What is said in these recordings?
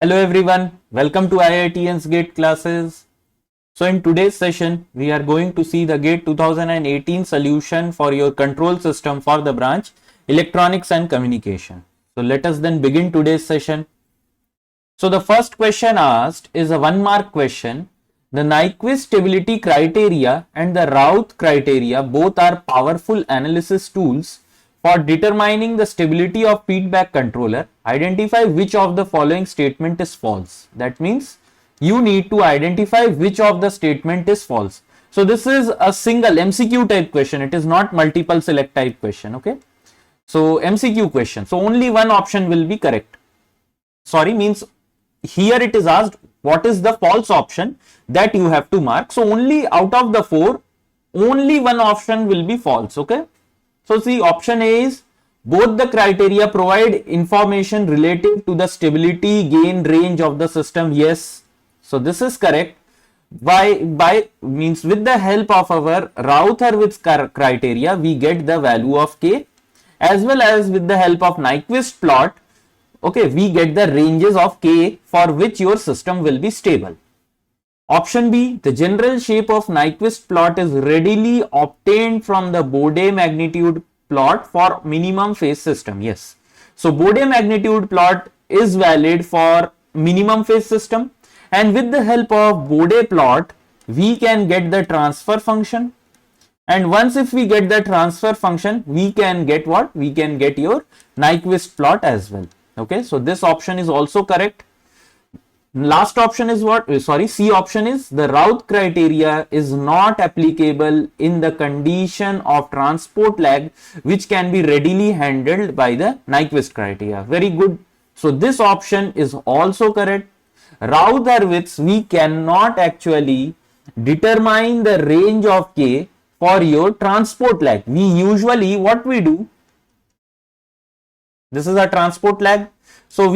Hello everyone, welcome to IITN's GATE classes. So in today's session, we are going to see the GATE 2018 solution for your control system for the branch Electronics and Communication. So let us then begin today's session. So the first question asked is a 1-mark question. The Nyquist stability criteria and the Routh criteria both are powerful analysis tools for determining the stability of feedback controller. Identify which of the following statement is false. That means you need to identify which of the statement is false. So this is a single MCQ type question. It is not multiple select type question. Okay. So MCQ question. So only one option will be correct. Sorry, means here it is asked what is the false option that you have to mark. So only out of the 4, only one option will be false. Okay. So see, option A is both the criteria provide information relative to the stability gain range of the system. Yes. So this is correct. By means with the help of our Routh-Hurwitz criteria, we get the value of K, as well as with the help of Nyquist plot, okay, we get the ranges of K for which your system will be stable. Option B, the general shape of Nyquist plot is readily obtained from the Bode magnitude plot for minimum phase system. Yes. So Bode magnitude plot is valid for minimum phase system, and with the help of Bode plot, we can get the transfer function. And once if we get the transfer function, we can get what? We can get your Nyquist plot as well. Okay. So this option is also correct. Last option is what? Sorry, C option is the Routh criteria is not applicable in the condition of transport lag, which can be readily handled by the Nyquist criteria. Very good. So this option is also correct. Routh-Hurwitz, we cannot actually determine the range of K for your transport lag. We usually, what we do, this is a transport lag. So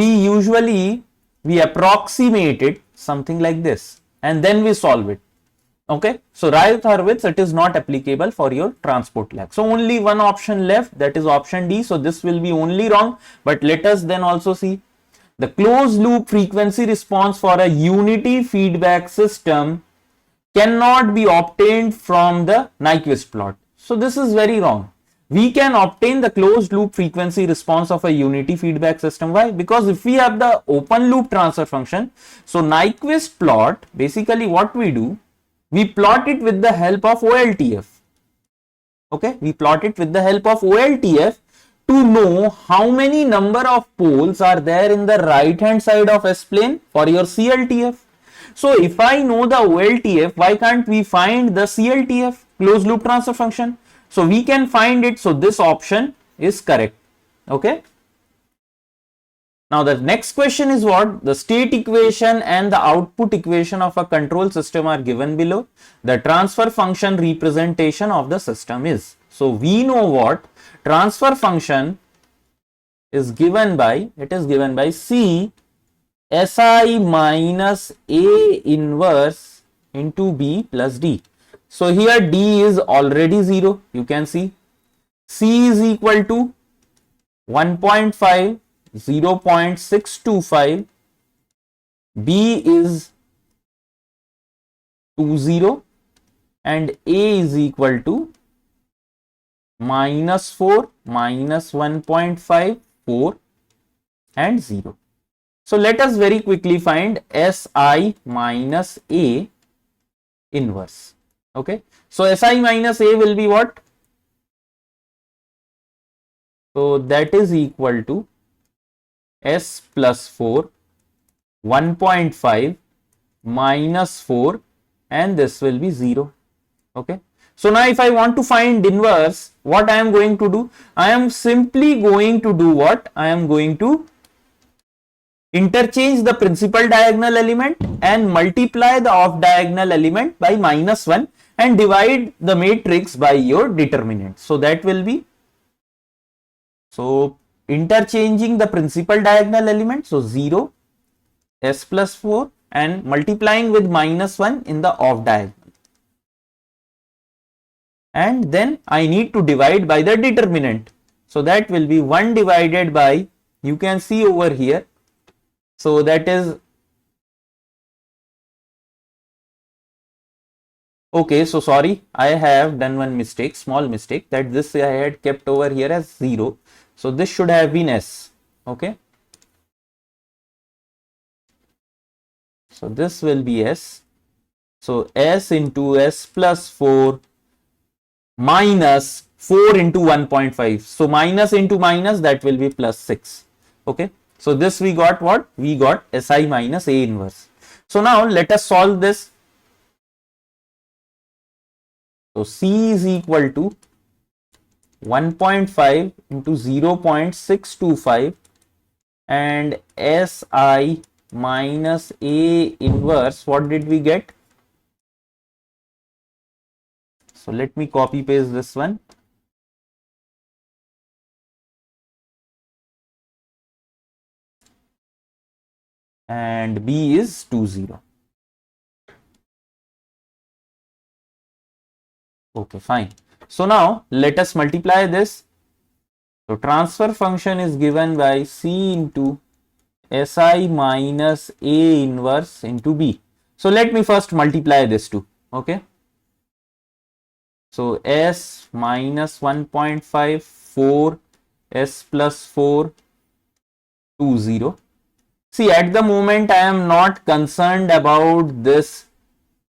we approximate it something like this and then we solve it. Okay. So Routh-Hurwitz, it is not applicable for your transport lag. So only one option left, that is option D. So this will be only wrong, but let us then also see the closed loop frequency response for a unity feedback system cannot be obtained from the Nyquist plot. So this is very wrong. We can obtain the closed loop frequency response of a unity feedback system. Why? Because if we have the open loop transfer function, so Nyquist plot, basically what we do, we plot it with the help of OLTF. Okay, we plot it with the help of OLTF to know how many number of poles are there in the right hand side of S plane for your CLTF. So if I know the OLTF, why can't we find the CLTF, closed loop transfer function? So we can find it. So this option is correct. Okay. Now the next question is what? The state equation and the output equation of a control system are given below. The transfer function representation of the system is. So we know what transfer function is given by, it is given by C Si minus A inverse into B plus D. So here D is already 0. You can see C is equal to 1.5, 0.625, B is 20 and A is equal to -4, -1.5, 4 and 0. So let us very quickly find Si minus A inverse. Okay. So Si minus A will be what? So that is equal to S plus 4, 1.5 minus 4 and this will be 0. Okay. So now if I want to find inverse, what I am going to do? I am simply going to do what? I am going to interchange the principal diagonal element and multiply the off diagonal element by -1 and divide the matrix by your determinant. So that will be, so interchanging the principal diagonal element, so 0, S plus 4 and multiplying with -1 in the off diagonal. And then I need to divide by the determinant. So that will be 1 divided by, you can see over here, So that is okay. So sorry, I have done one mistake, small mistake, that this I had kept over here as 0. So this should have been S. Okay. So this will be S. So S into S plus 4 minus 4 into 1.5. So minus into minus, that will be plus 6. Okay. So this we got what? We got SI minus A inverse. So now let us solve this. So C is equal to 1.5 into 0.625 and SI minus A inverse, what did we get? So let me copy paste this one. And B is 20. Okay, fine. So now let us multiply this. So transfer function is given by C into SI minus A inverse into B. So let me first multiply this two. Okay. So S minus 1.5, 4, S plus 4, 20. See, at the moment I am not concerned about this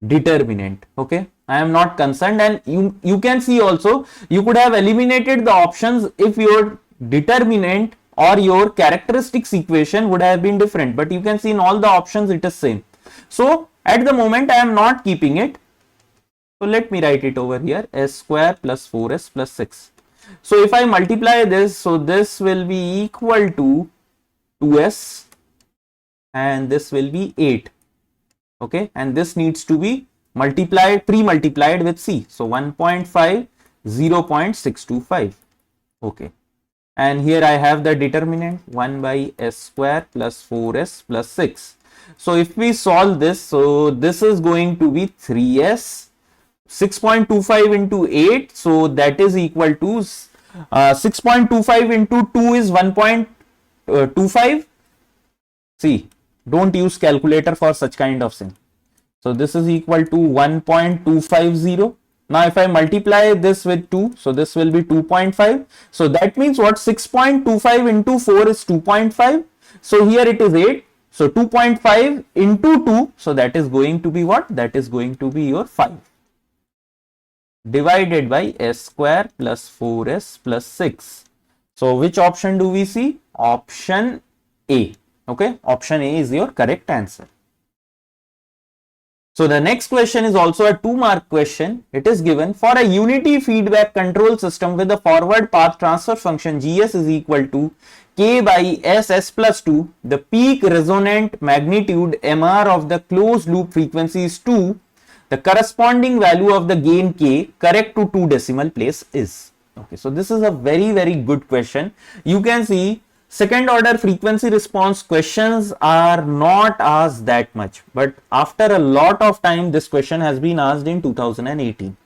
determinant. Okay, I am not concerned, and you can see also you could have eliminated the options if your determinant or your characteristics equation would have been different, but you can see in all the options it is same. So at the moment I am not keeping it. So let me write it over here, S square plus 4S plus 6. So if I multiply this, so this will be equal to 2S and this will be 8. Okay, and this needs to be multiplied, pre-multiplied with C. So 1.5, 0.625. Okay, and here I have the determinant 1 by S square plus 4S plus 6. So if we solve this, so this is going to be 3S, 6.25 into 8, so that is equal to 6.25 into 2 is 1.25. See, don't use calculator for such kind of thing. So this is equal to 1.250. Now if I multiply this with 2, so this will be 2.5. So that means what? 6.25 into 4 is 2.5. So here it is 8. So 2.5 into 2. So that is going to be what? That is going to be your 5. Divided by S square plus 4S plus 6. So which option do we see? Option A. Okay, option A is your correct answer. So the next question is also a 2-mark question. It is given for a unity feedback control system with the forward path transfer function GS is equal to K by S plus 2. The peak resonant magnitude MR of the closed loop frequency is 2. The corresponding value of the gain K correct to 2 decimal place is. Okay, so this is a very good question. You can see second order frequency response questions are not asked that much, but after a lot of time this question has been asked in 2018.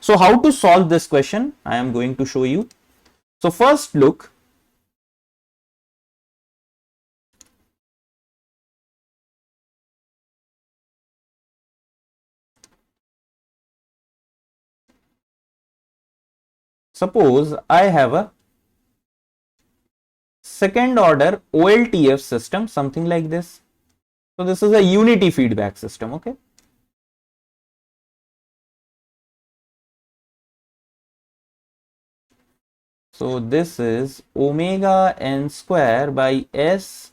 So how to solve this question? I am going to show you. So first look. Suppose I have a second order OLTF system, something like this. So this is a unity feedback system. Okay. So this is omega n square by S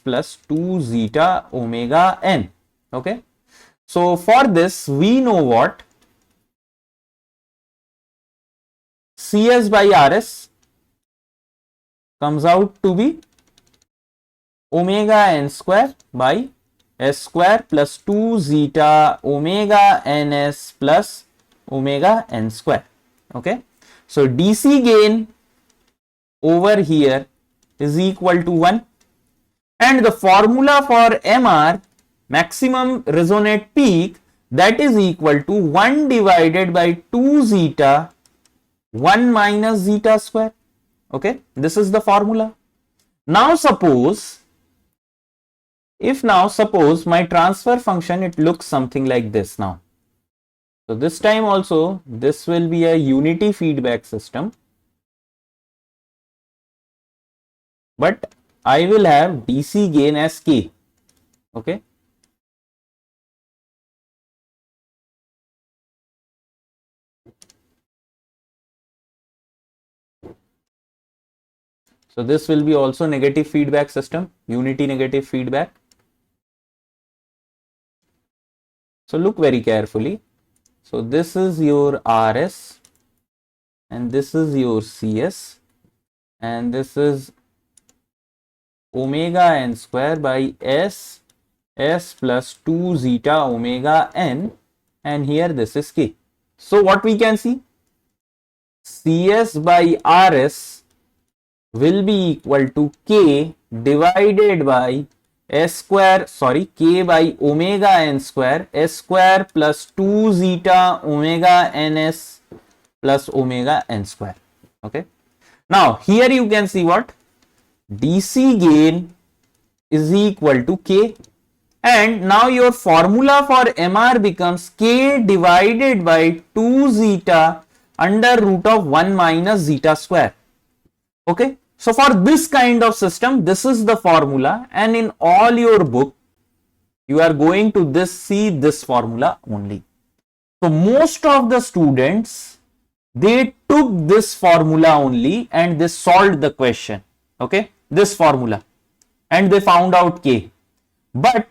plus 2 zeta omega n. Okay. So for this we know what? CS by RS comes out to be omega n square by S square plus 2 zeta omega ns plus omega n square. Okay. So DC gain over here is equal to 1, and the formula for MR, maximum resonate peak, that is equal to 1 divided by 2 zeta 1 minus zeta square. Okay, this is the formula. Now suppose If now suppose my transfer function, it looks something like this now. So this time also this will be a unity feedback system, but I will have DC gain as K. Okay. So this will be also negative feedback system, unity negative feedback. So look very carefully. So this is your RS and this is your CS and this is omega n square by S plus 2 zeta omega n, and here this is K. So what we can see? CS by RS will be equal to K divided by K by omega n square, S square plus 2 zeta omega ns plus omega n square. Okay. Now here you can see what? DC gain is equal to K, and now your formula for MR becomes K divided by 2 zeta under root of 1 minus zeta square. Okay. So for this kind of system, this is the formula, and in all your book, you are going to see this formula only. So most of the students, they took this formula only and they solved the question. Okay, this formula, and they found out K. But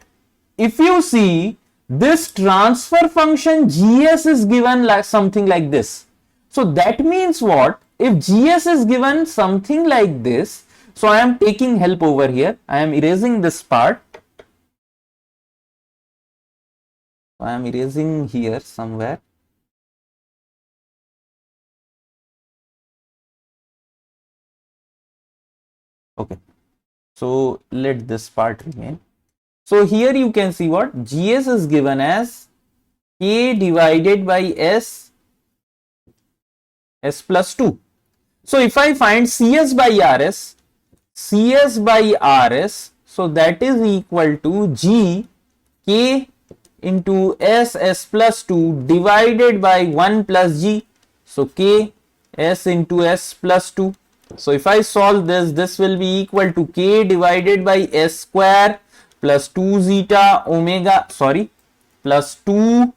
if you see this transfer function GS is given like something like this. So that means what? If GS is given something like this, so I am taking help over here. I am erasing this part. I am erasing here somewhere. Okay. So let this part remain. So here you can see what? GS is given as K divided by S plus 2. So if I find CS by RS, so that is equal to G K into S plus 2 divided by 1 plus G. So K S into S plus 2. So if I solve this, this will be equal to K divided by S square plus 2 zeta omega, plus 2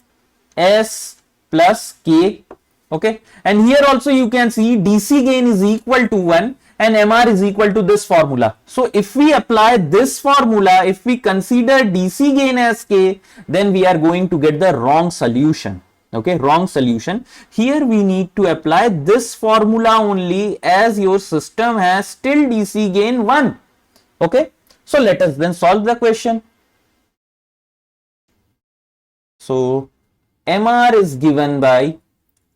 S plus K. Okay, and here also you can see DC gain is equal to 1 and MR is equal to this formula. So if we apply this formula, if we consider DC gain as K, then we are going to get the wrong solution. Okay, wrong solution. Here we need to apply this formula only, as your system has still DC gain 1. Okay, so let us then solve the question. So MR is given by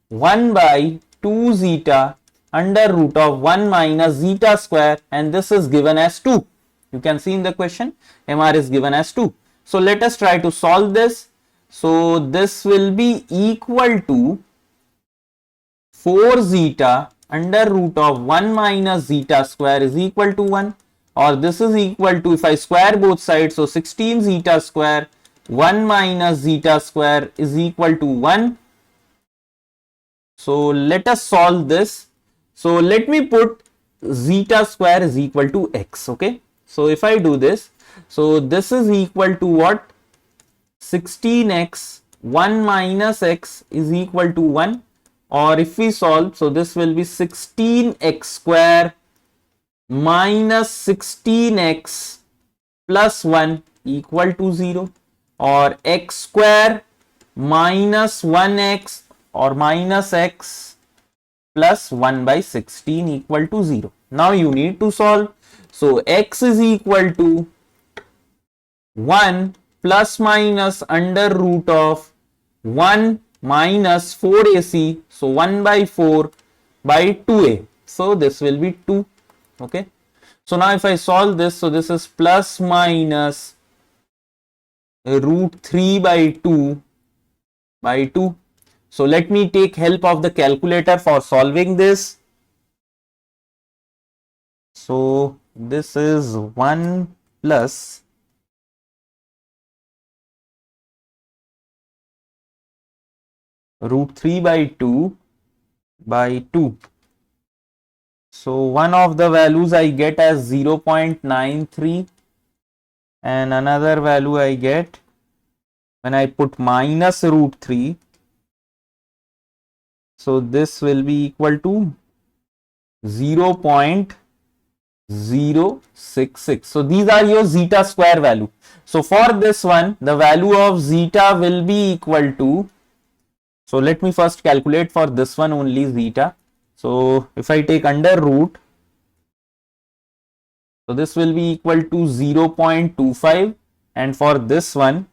1 by 2 zeta under root of 1 minus zeta square, and this is given as 2. You can see in the question MR is given as 2. So let us try to solve this. So this will be equal to 4 zeta under root of 1 minus zeta square is equal to 1, or this is equal to, if I square both sides, so 16 zeta square 1 minus zeta square is equal to 1. So let us solve this. So let me put zeta square is equal to x. Okay, so if I do this, so this is equal to what? 16x 1 minus x is equal to 1, or if we solve, so this will be 16x square minus 16x plus 1 equal to 0, or x square minus 1x or minus x plus 1 by 16 equal to 0. Now you need to solve. So x is equal to 1 plus minus under root of 1 minus 4ac, so 1 by 4 by 2a. So this will be 2. Okay. So now if I solve this, so this is plus minus root 3 by 2 by 2. So let me take help of the calculator for solving this. So this is 1 plus root 3 by 2 by 2. So one of the values I get as 0.93 and another value I get when I put minus root 3. So this will be equal to 0.066. So these are your zeta square value. So for this one, the value of zeta will be equal to, so let me first calculate for this one only zeta. So if I take under root, so this will be equal to 0.25, and for this one,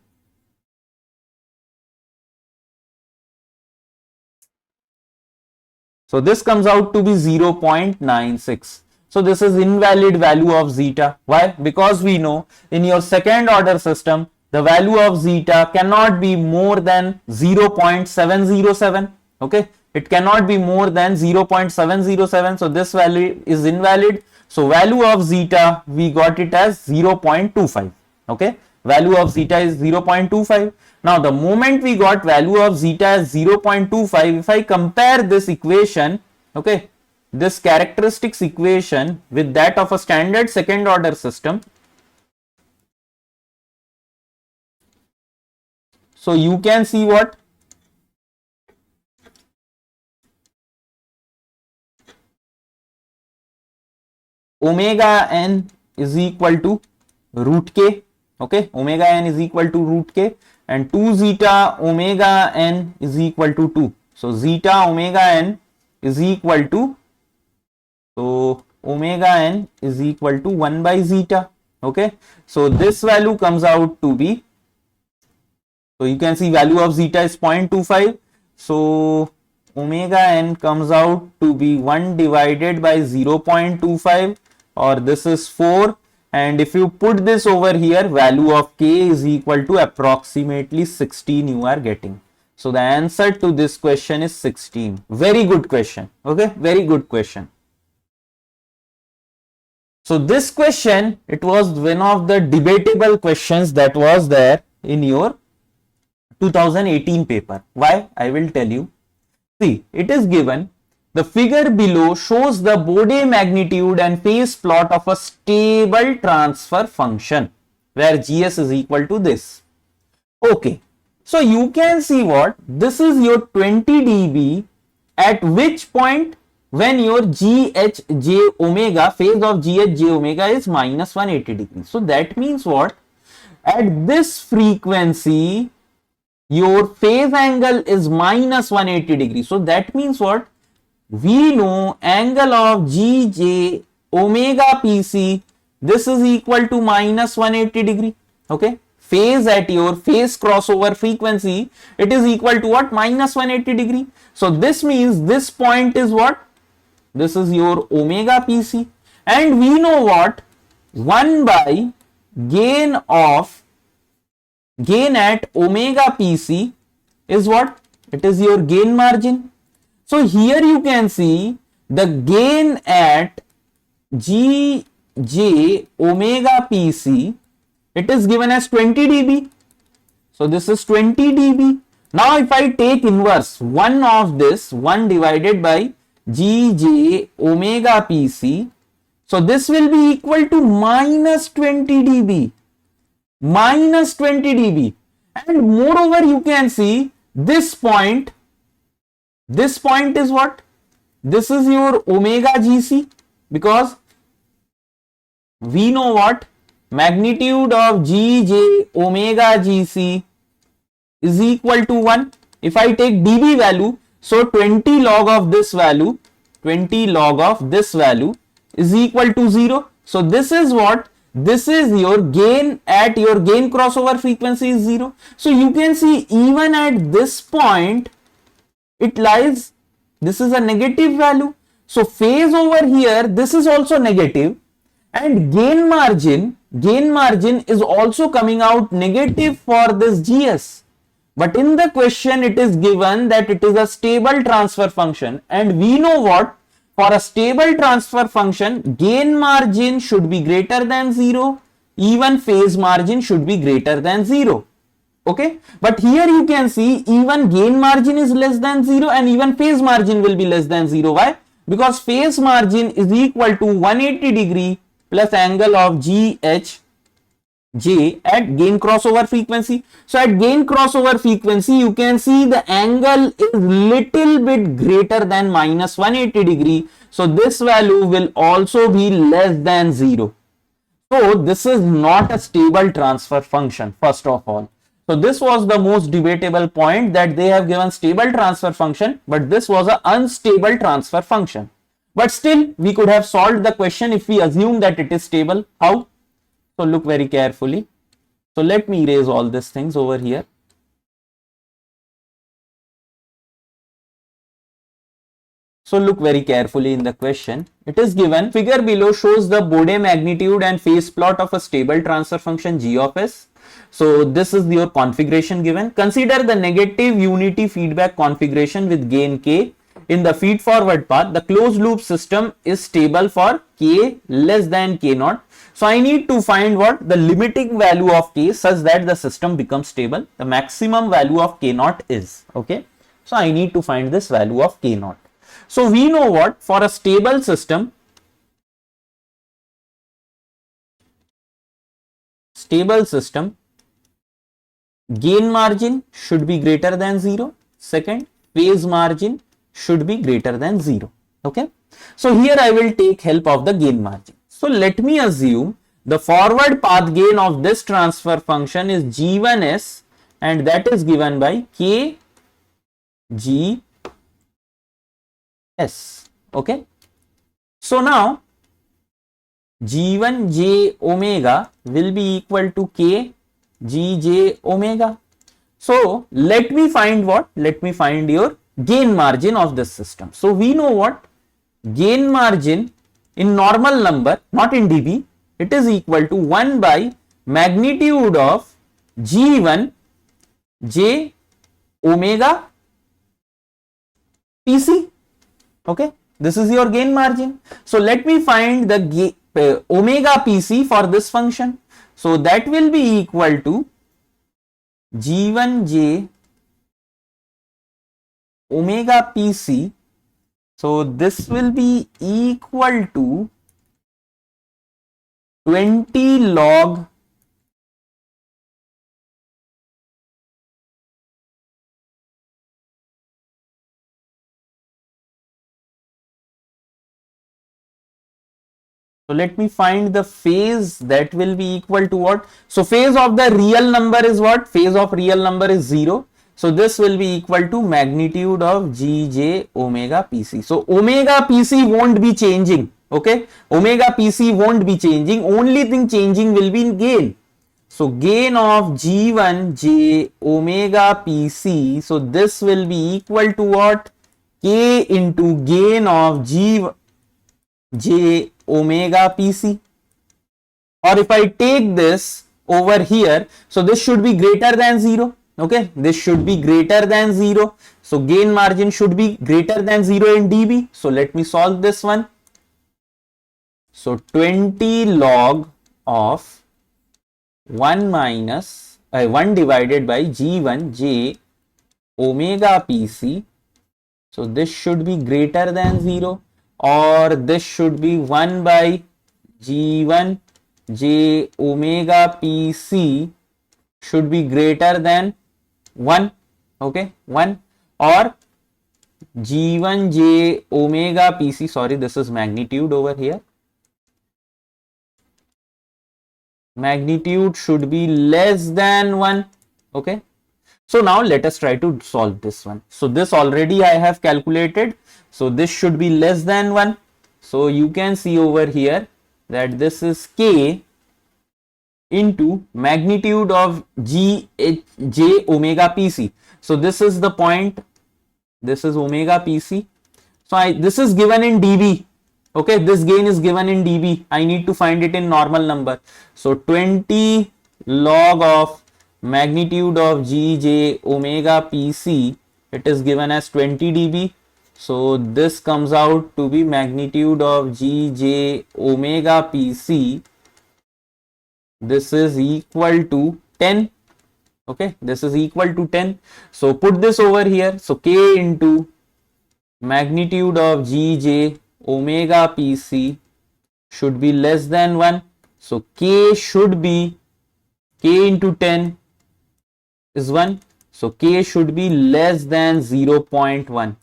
so this comes out to be 0.96. So this is invalid value of zeta. Why? Because we know in your second order system, the value of zeta cannot be more than 0.707. Okay, it cannot be more than 0.707. So this value is invalid. So value of zeta, we got it as 0.25. Okay, value of zeta is 0.25. Now the moment we got value of zeta as 0.25, if I compare this equation, okay, this characteristics equation with that of a standard second order system, so you can see what? Omega n is equal to root k. Okay, omega n is equal to root k, and 2 zeta omega n is equal to 2. So zeta omega n is equal to, so omega n is equal to 1 by zeta. Okay, so this value comes out to be, so you can see value of zeta is 0.25. So omega n comes out to be 1 divided by 0.25, or this is 4. And if you put this over here, value of k is equal to approximately 16 you are getting. So the answer to this question is 16. Very good question. Okay, very good question. So this question, it was one of the debatable questions that was there in your 2018 paper. Why? I will tell you. See, it is given, the figure below shows the Bode magnitude and phase plot of a stable transfer function where GS is equal to this. Okay, so you can see what? This is your 20 dB, at which point when your GHJ omega, phase of GHJ omega is minus 180 degrees. So that means what? At this frequency, your phase angle is minus 180 degrees. So that means what? We know angle of GJ omega PC, this is equal to minus 180 degree. Okay, phase at your phase crossover frequency, it is equal to what? Minus 180 degree. So this means this point is what? This is your omega PC, and we know what? 1 by gain at omega PC is what? It is your gain margin. So here you can see the gain at GJ omega PC, it is given as 20 dB. So this is 20 dB. Now if I take inverse 1 of this, 1 divided by GJ omega PC, so this will be equal to minus 20 dB. Minus 20 dB. And moreover, you can see this point. This point is what? This is your omega GC, because we know what? Magnitude of GJ omega GC is equal to 1. If I take dB value, so 20 log of this value, 20 log of this value is equal to 0. So this is what? This is your gain at your gain crossover frequency is 0. So you can see even at this point, it lies, this is a negative value. So phase over here, this is also negative, and gain margin is also coming out negative for this GS. But in the question, it is given that it is a stable transfer function, and we know what? For a stable transfer function, gain margin should be greater than 0, even phase margin should be greater than 0. Okay, but here you can see even gain margin is less than 0 and even phase margin will be less than 0. Why? Because phase margin is equal to 180 degree plus angle of GH J at gain crossover frequency. So at gain crossover frequency, you can see the angle is little bit greater than minus 180 degree. So this value will also be less than 0. So this is not a stable transfer function, first of all. So this was the most debatable point, that they have given stable transfer function, but this was an unstable transfer function. But still, we could have solved the question if we assume that it is stable. How? So look very carefully. So let me erase all these things over here. So look very carefully in the question. It is given, figure below shows the Bode magnitude and phase plot of a stable transfer function g of s. So this is your configuration given. Consider the negative unity feedback configuration with gain k. In the feed forward path, the closed loop system is stable for k less than k naught. So I need to find what the limiting value of k such that the system becomes stable. The maximum value of k naught is, okay. So I need to find this value of k naught. So we know what, for a stable system, gain margin should be greater than 0. Second, phase margin should be greater than 0. Okay. So here I will take help of the gain margin. So let me assume the forward path gain of this transfer function is G1s, and that is given by K G S. Okay. So now G1 J omega will be equal to K G J omega. So let me find what? Let me find your gain margin of this system. So we know what? Gain margin in normal number, not in dB, it is equal to 1 by magnitude of G1 J omega PC. Okay, this is your gain margin. So let me find the omega PC for this function. So that will be equal to G1J omega PC. So this will be equal to 20 log So let me find the phase, that will be equal to what? So phase of the real number is what? Phase of real number is 0. So this will be equal to magnitude of Gj omega Pc. So omega Pc won't be changing. Okay. Omega Pc won't be changing. Only thing changing will be in gain. So gain of G1 J omega Pc. So this will be equal to what? K into gain of G J omega Pc. Or if I take this over here, so this should be greater than 0. Okay, this should be greater than 0. So gain margin should be greater than 0 in dB. So let me solve this one. So 20 log of 1 minus 1 divided by G1 J omega Pc. So this should be greater than 0, or this should be 1 by G1 J omega Pc should be greater than 1. Okay, 1, or G1 J omega Pc, sorry, this is magnitude over here. Magnitude should be less than 1. Okay. So now let us try to solve this one. So this already I have calculated. So this should be less than 1. So you can see over here that this is K into magnitude of J omega Pc. So this is the point. This is omega Pc. So this is given in dB. Okay, this gain is given in dB. I need to find it in normal number. So 20 log of magnitude of Gj omega Pc, it is given as 20 dB. So this comes out to be magnitude of Gj omega Pc. This is equal to 10. Okay, this is equal to 10. So put this over here. So K into magnitude of Gj omega Pc should be less than 1. So K should be, K into 10 is 1. So K should be less than 0.1.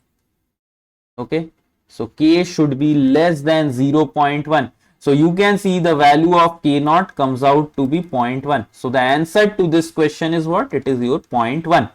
Okay, so K should be less than 0.1. So you can see the value of K naught comes out to be 0.1. So the answer to this question is what? It is your 0.1.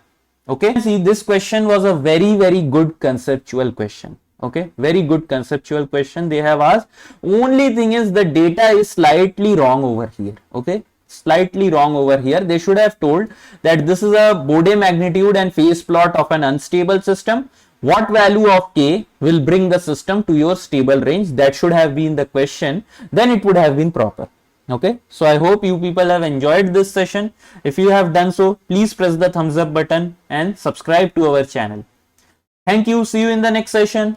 Okay, see, this question was a very good conceptual question. Okay, very good conceptual question they have asked. Only thing is the data is slightly wrong over here. Okay, slightly wrong over here. They should have told that this is a Bode magnitude and phase plot of an unstable system. What value of K will bring the system to your stable range? That should have been the question. Then it would have been proper. Okay, so I hope you people have enjoyed this session. If you have done so, please press the thumbs up button and subscribe to our channel. Thank you. See you in the next session.